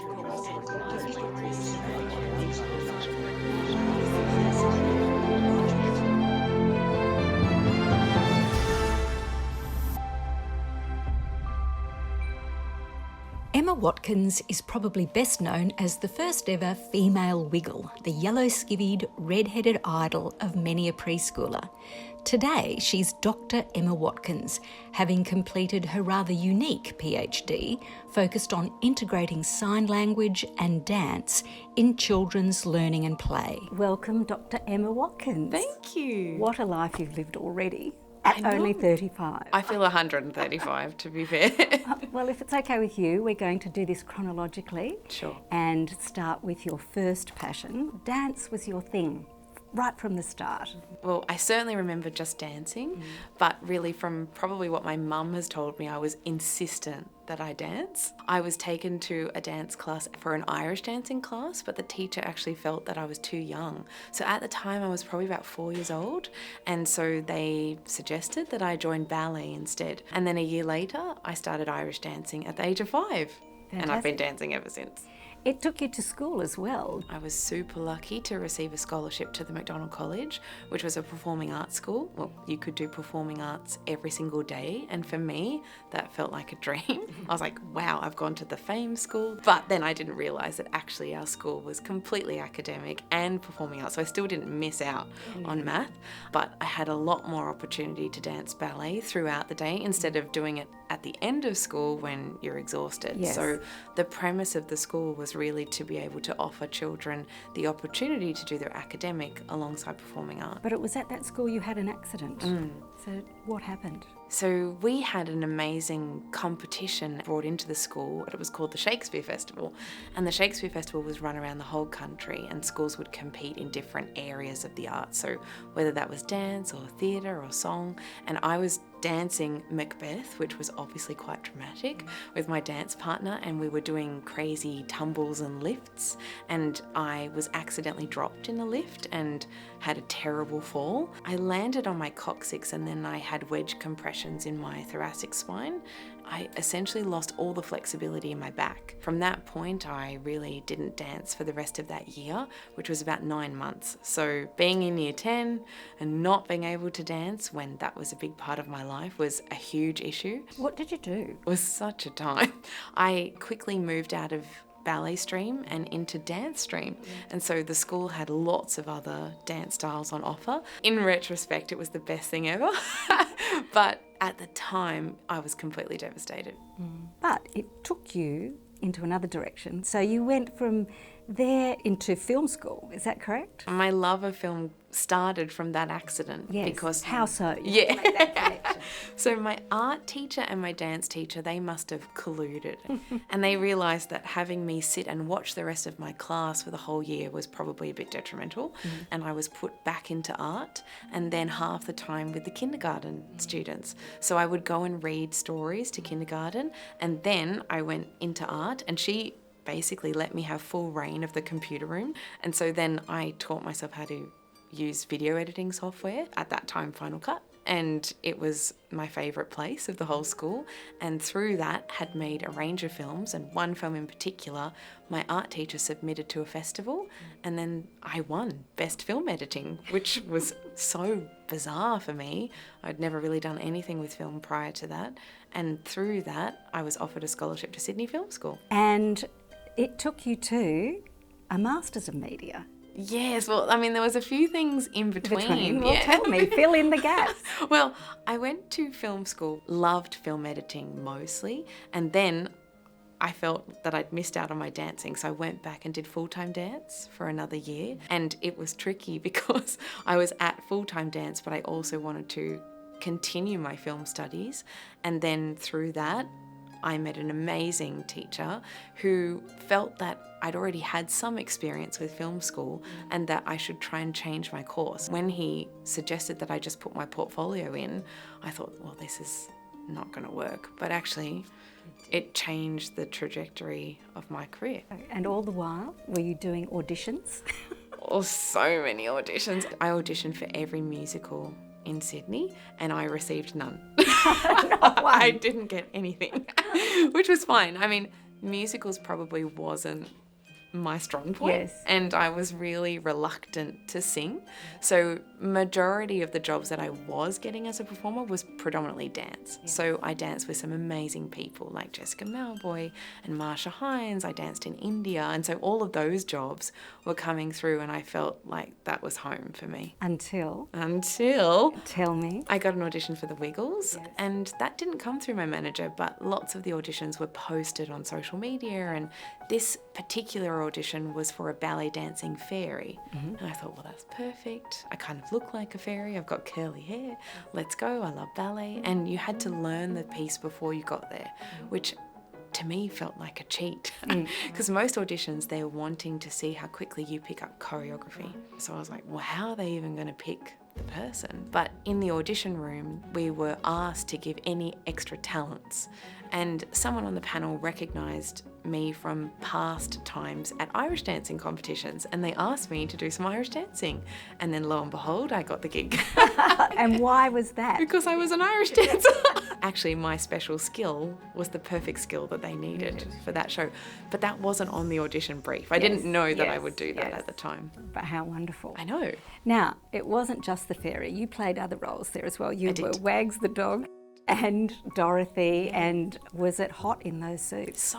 Emma Watkins is probably best known as the first ever female wiggle, the yellow skivvied, red-headed idol of many a preschooler. Today, she's Doctor Emma Watkins, having completed her rather unique PhD focused on integrating sign language and dance in children's learning and play. Welcome, Dr. Emma Watkins. Thank you. What a life you've lived already. At only 35. I feel 135, to be fair. Well, if it's okay with you, we're going to do this chronologically. Sure. And start with your first passion. Dance was your thing, right from the start. Well, I certainly remember just dancing, but really from probably what my mum has told me, I was insistent that I dance. I was taken to a dance class for an Irish dancing class, but the teacher actually felt that I was too young. So at the time I was probably about 4 years old, and so they suggested that I join ballet instead. And then a year later I started Irish dancing at the age of 5. Fantastic. And I've been dancing ever since. It took you to school as well. I was super lucky to receive a scholarship to the Macdonald College, which was a performing arts school. Well, you could do performing arts every single day, and for me, that felt like a dream. I was like, wow, I've gone to the FAME school. But then I didn't realise that actually our school was completely academic and performing arts, so I still didn't miss out on math, but I had a lot more opportunity to dance ballet throughout the day instead of doing it at the end of school when you're exhausted. Yes. So the premise of the school was really to be able to offer children the opportunity to do their academic alongside performing art. But it was at that school you had an accident. So what happened? So we had an amazing competition brought into the school. It was called the Shakespeare Festival. And the Shakespeare Festival was run around the whole country, and schools would compete in different areas of the arts. So whether that was dance or theatre or song. And I was dancing Macbeth, which was obviously quite dramatic, with my dance partner, and we were doing crazy tumbles and lifts, and I was accidentally dropped in a lift and had a terrible fall. I landed on my coccyx, and then I had wedge compressions in my thoracic spine. I essentially lost all the flexibility in my back. From that point, I really didn't dance for the rest of that year, which was about 9 months. So being in year 10 and not being able to dance when that was a big part of my life was a huge issue. What did you do? It was such a time. I quickly moved out of ballet stream and into dance stream. And so the school had lots of other dance styles on offer. In retrospect, it was the best thing ever. But at the time, I was completely devastated. But it took you into another direction. So you went from there into film school, is that correct? My love of film started from that accident. Yes. Because how so? Yeah. Make that connection. So my art teacher and my dance teacher, they must have colluded. And they realised that having me sit and watch the rest of my class for the whole year was probably a bit detrimental. And I was put back into art, and then half the time with the kindergarten students. So I would go and read stories to kindergarten, and then I went into art, and she basically let me have full reign of the computer room. And so then I taught myself how to use video editing software, at that time Final Cut, and it was my favourite place of the whole school. And through that had made a range of films, and one film in particular my art teacher submitted to a festival, and then I won Best Film Editing, which was so bizarre for me. I'd never really done anything with film prior to that, and through that I was offered a scholarship to Sydney Film School. And it took you to a Masters of Media. Yes, well, I mean, there was a few things in between. Well, tell me, fill in the gaps. Well, I went to film school, loved film editing mostly, and then I felt that I'd missed out on my dancing, so I went back and did full-time dance for another year. And it was tricky because I was at full-time dance, but I also wanted to continue my film studies. And then through that, I met an amazing teacher who felt that I'd already had some experience with film school and that I should try and change my course. When he suggested that I just put my portfolio in, I thought, well, this is not going to work. But actually, it changed the trajectory of my career. And all the while, were you doing auditions? Oh, so many auditions. I auditioned for every musical in Sydney and I received none. Not one. I didn't get anything, which was fine. I mean, musicals probably wasn't my strong point. Yes. And I was really reluctant to sing. So majority of the jobs that I was getting as a performer was predominantly dance. Yeah. So I danced with some amazing people like Jessica Malboy and Marsha Hines. I danced in India. And so all of those jobs were coming through and I felt like that was home for me. Until? Tell me. I got an audition for the Wiggles. Yes. And that didn't come through my manager, but lots of the auditions were posted on social media, and this particular audition was for a ballet dancing fairy. And I thought, well, that's perfect. I kind of look like a fairy. I've got curly hair. Let's go. I love ballet. And you had to learn the piece before you got there, which to me felt like a cheat. Because most auditions, they're wanting to see how quickly you pick up choreography. So I was like, well, how are they even going to pick the person? But in the audition room, we were asked to give any extra talents. And someone on the panel recognised me from past times at Irish dancing competitions, and they asked me to do some Irish dancing. And then lo and behold, I got the gig. And why was that? Because I was an Irish dancer. Actually, my special skill was the perfect skill that they needed for that show. But that wasn't on the audition brief. I didn't know that I would do that at the time. But how wonderful. I know. Now, it wasn't just the fairy. You played other roles there as well. You were did. Wags the dog and Dorothy, and was it hot in those suits?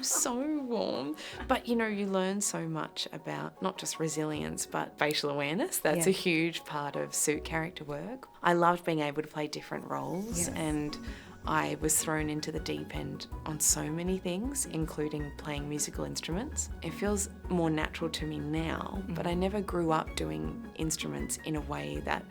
So warm. But you know, you learn so much about not just resilience, but facial awareness. That's a huge part of suit character work. I loved being able to play different roles, and I was thrown into the deep end on so many things, including playing musical instruments. It feels more natural to me now, but I never grew up doing instruments in a way that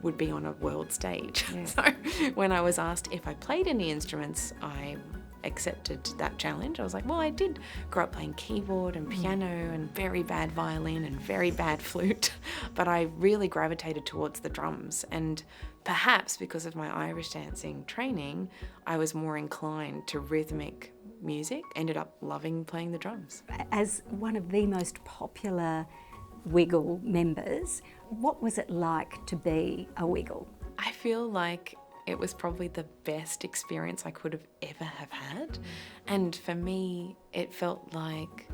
would be on a world stage. So when I was asked if I played any instruments, I accepted that challenge. I was like, well, I did grow up playing keyboard and piano and very bad violin and very bad flute, but I really gravitated towards the drums. And perhaps because of my Irish dancing training, I was more inclined to rhythmic music, ended up loving playing the drums. As one of the most popular Wiggle members, what was it like to be a Wiggle? I feel like it was probably the best experience I could have ever have had. And for me, it felt like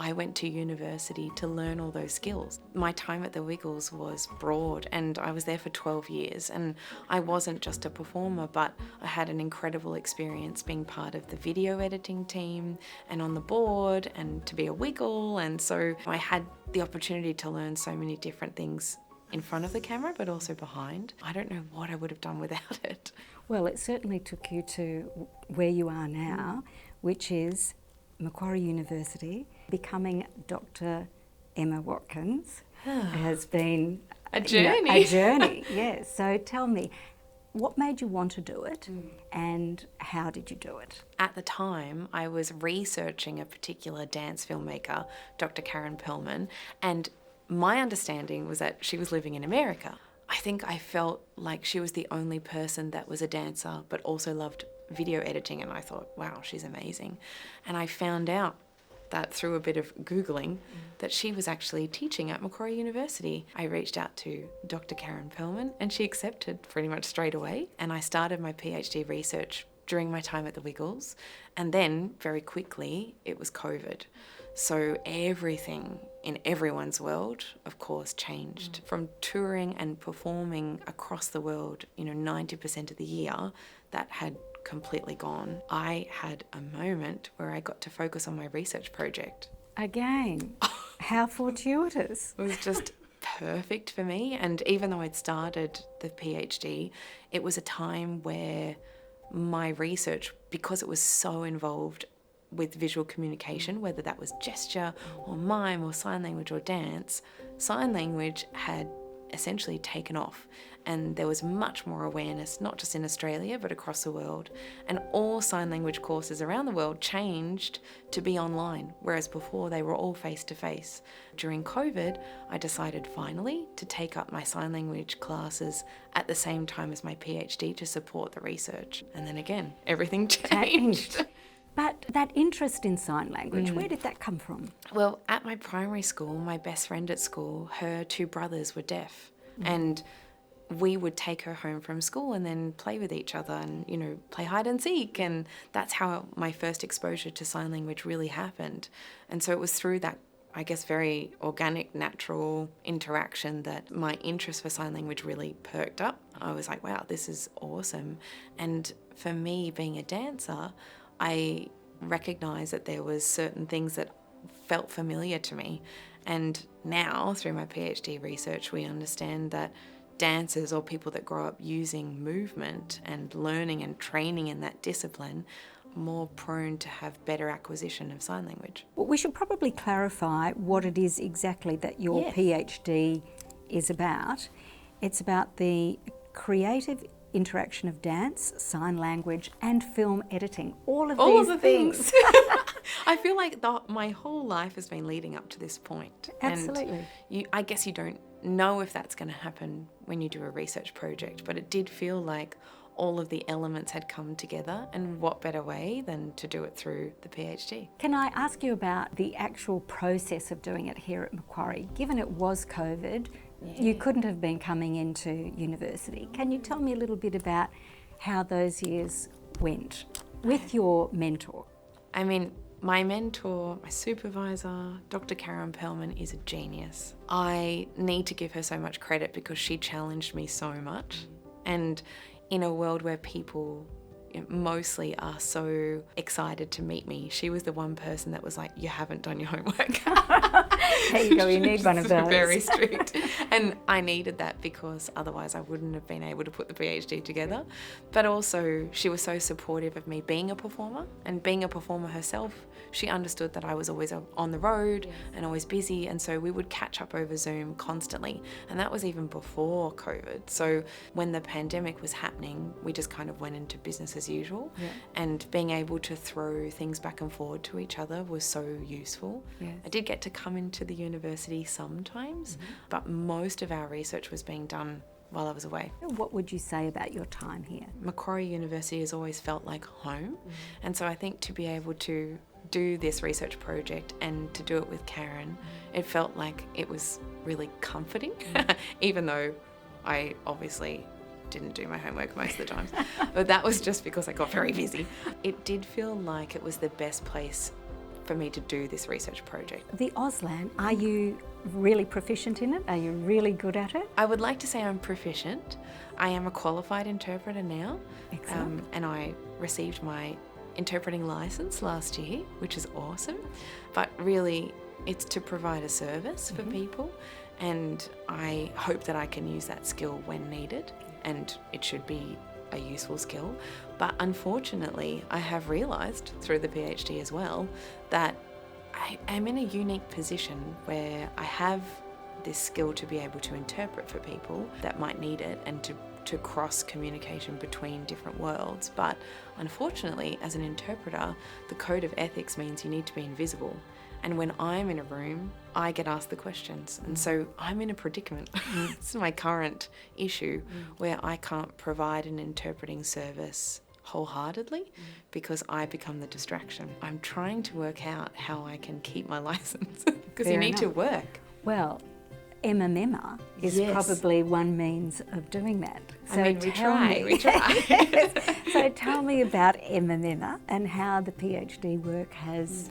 I went to university to learn all those skills. My time at the Wiggles was broad, and I was there for 12 years, and I wasn't just a performer, but I had an incredible experience being part of the video editing team and on the board and to be a Wiggle. And so I had the opportunity to learn so many different things in front of the camera, but also behind. I don't know what I would have done without it. Well, it certainly took you to where you are now, which is Macquarie University. Becoming Doctor Emma Watkins has been a journey. A journey, yes. So tell me, what made you want to do it and how did you do it? At the time, I was researching a particular dance filmmaker, Dr. Karen Perlman, and my understanding was that she was living in America. I think I felt like she was the only person that was a dancer but also loved video editing, and I thought, wow, she's amazing. And I found out that through a bit of Googling that she was actually teaching at Macquarie University. I reached out to Dr. Karen Perlman and she accepted pretty much straight away, and I started my PhD research during my time at the Wiggles, and then very quickly it was COVID. So everything in everyone's world, of course, changed. From touring and performing across the world, 90% of the year, that had completely gone. I had a moment where I got to focus on my research project. Again, how fortuitous. It was just perfect for me. And even though I'd started the PhD, it was a time where my research, because it was so involved with visual communication, whether that was gesture or mime or sign language or dance, sign language had essentially taken off, and there was much more awareness, not just in Australia but across the world, and all sign language courses around the world changed to be online, whereas before they were all face-to-face. During COVID, I decided finally to take up my sign language classes at the same time as my PhD to support the research, and then again everything changed. But that interest in sign language, where did that come from? Well, at my primary school, my best friend at school, her two brothers were deaf. And we would take her home from school and then play with each other and, play hide and seek. And that's how my first exposure to sign language really happened. And so it was through that, I guess, very organic, natural interaction that my interest for sign language really perked up. I was like, wow, this is awesome. And for me, being a dancer, I recognised that there was certain things that felt familiar to me. And now, through my PhD research, we understand that dancers or people that grow up using movement and learning and training in that discipline more prone to have better acquisition of sign language. Well, we should probably clarify what it is exactly that your PhD is about. It's about the creative interaction of dance, sign language and film editing. All of these things. I feel like my whole life has been leading up to this point. Absolutely. And I guess you don't know if that's going to happen when you do a research project, but it did feel like all of the elements had come together, and what better way than to do it through the PhD. Can I ask you about the actual process of doing it here at Macquarie? Given it was COVID, you couldn't have been coming into university. Can you tell me a little bit about how those years went with your mentor? I mean, my mentor, my supervisor, Dr. Karen Perlman, is a genius. I need to give her so much credit because she challenged me so much. And in a world where people mostly are so excited to meet me, she was the one person that was like, you haven't done your homework. There you go, you need one of those. Very strict. And I needed that because otherwise I wouldn't have been able to put the PhD together. But also she was so supportive of me being a performer, and being a performer herself, she understood that I was always on the road and always busy, and so we would catch up over Zoom constantly. And that was even before COVID. So when the pandemic was happening, we just kind of went into business as usual. And being able to throw things back and forward to each other was so useful. I did get to come into the university sometimes, but most of our research was being done while I was away. What would you say about your time here? Macquarie University has always felt like home. And so I think to be able to do this research project and to do it with Karen, it felt like it was really comforting, even though I obviously didn't do my homework most of the times. But that was just because I got very busy. It did feel like it was the best place for me to do this research project. The Auslan, are you really proficient in it? Are you really good at it? I would like to say I'm proficient. I am a qualified interpreter now. Excellent. And I received my interpreting license last year, which is awesome. But really, it's to provide a service for people, and I hope that I can use that skill when needed, and it should be a useful skill. But unfortunately, I have realised through the PhD as well that I am in a unique position where I have this skill to be able to interpret for people that might need it, and to cross communication between different worlds. But unfortunately, as an interpreter, the code of ethics means you need to be invisible. And when I'm in a room, I get asked the questions. And so I'm in a predicament. This is my current issue, where I can't provide an interpreting service wholeheartedly because I become the distraction. I'm trying to work out how I can keep my license because you need to work. Well, Memma is probably one means of doing that. So we try. So tell me about Memma and how the PhD work has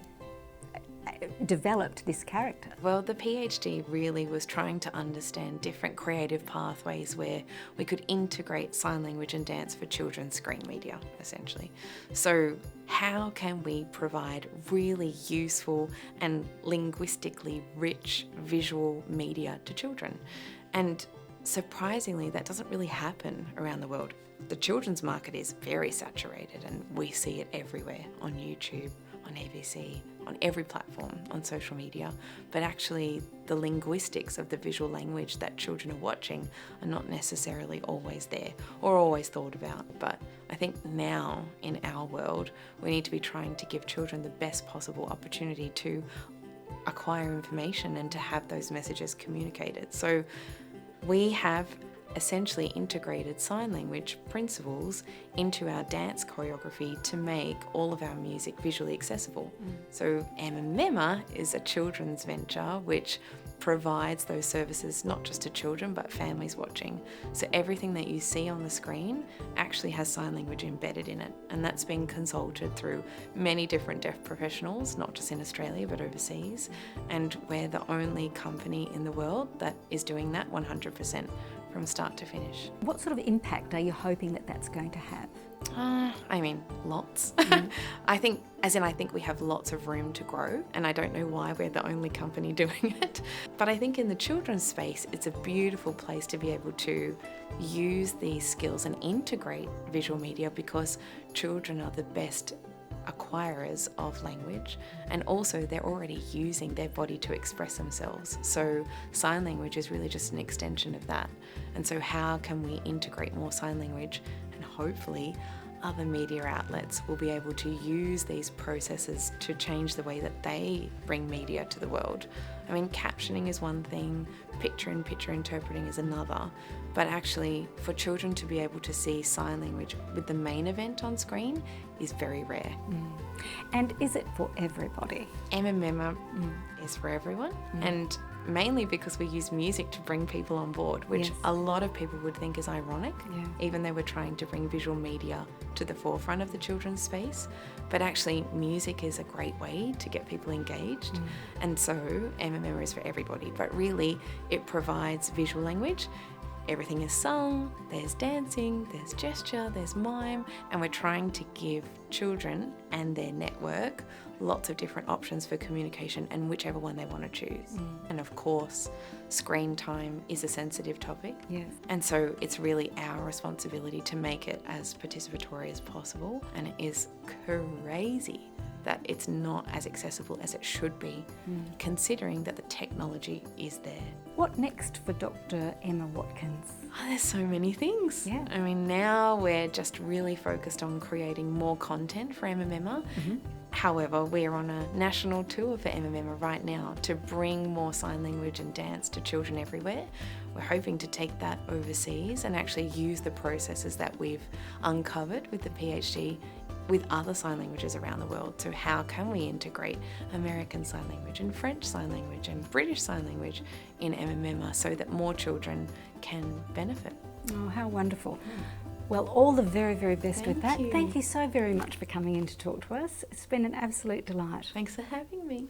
developed this character. Well, the PhD really was trying to understand different creative pathways where we could integrate sign language and dance for children's screen media, essentially. So how can we provide really useful and linguistically rich visual media to children? And surprisingly, that doesn't really happen around the world. The children's market is very saturated, and we see it everywhere, on YouTube, on ABC, on every platform, on social media. But actually, the linguistics of the visual language that children are watching are not necessarily always there or always thought about. But I think now, in our world, we need to be trying to give children the best possible opportunity to acquire information and to have those messages communicated. So we have essentially integrated sign language principles into our dance choreography to make all of our music visually accessible. So Memma is a children's venture which provides those services not just to children but families watching. So everything that you see on the screen actually has sign language embedded in it, and that's been consulted through many different deaf professionals, not just in Australia but overseas, and we're the only company in the world that is doing that 100% from start to finish. What sort of impact are you hoping that that's going to have? Lots. I think we have lots of room to grow, and I don't know why we're the only company doing it. But I think in the children's space, it's a beautiful place to be able to use these skills and integrate visual media, because children are the best acquirers of language, and also they're already using their body to express themselves. So sign language is really just an extension of that. And so how can we integrate more sign language, and hopefully other media outlets will be able to use these processes to change the way that they bring media to the world. I mean, captioning is one thing, picture-in-picture interpreting is another, but actually for children to be able to see sign language with the main event on screen is very rare. And is it for everybody? Memma is for everyone, and mainly because we use music to bring people on board, which a lot of people would think is ironic, even though we're trying to bring visual media to the forefront of the children's space. But actually music is a great way to get people engaged, and so Memma is for everybody. But really it provides visual language. Everything is sung, there's dancing, there's gesture, there's mime, and we're trying to give children and their network lots of different options for communication, and whichever one they want to choose. And of course, screen time is a sensitive topic. Yes. And so it's really our responsibility to make it as participatory as possible, and it is crazy that it's not as accessible as it should be, considering that the technology is there. What next for Dr. Emma Watkins? There's so many things. Yeah. I mean, now we're just really focused on creating more content for Memma. However, we're on a national tour for Memma right now to bring more sign language and dance to children everywhere. We're hoping to take that overseas and actually use the processes that we've uncovered with the PhD with other sign languages around the world. So how can we integrate American Sign Language and French Sign Language and British Sign Language in Memma so that more children can benefit? Oh, how wonderful. Well, all the very, very best with that. Thank you. Thank you so very much for coming in to talk to us. It's been an absolute delight. Thanks for having me.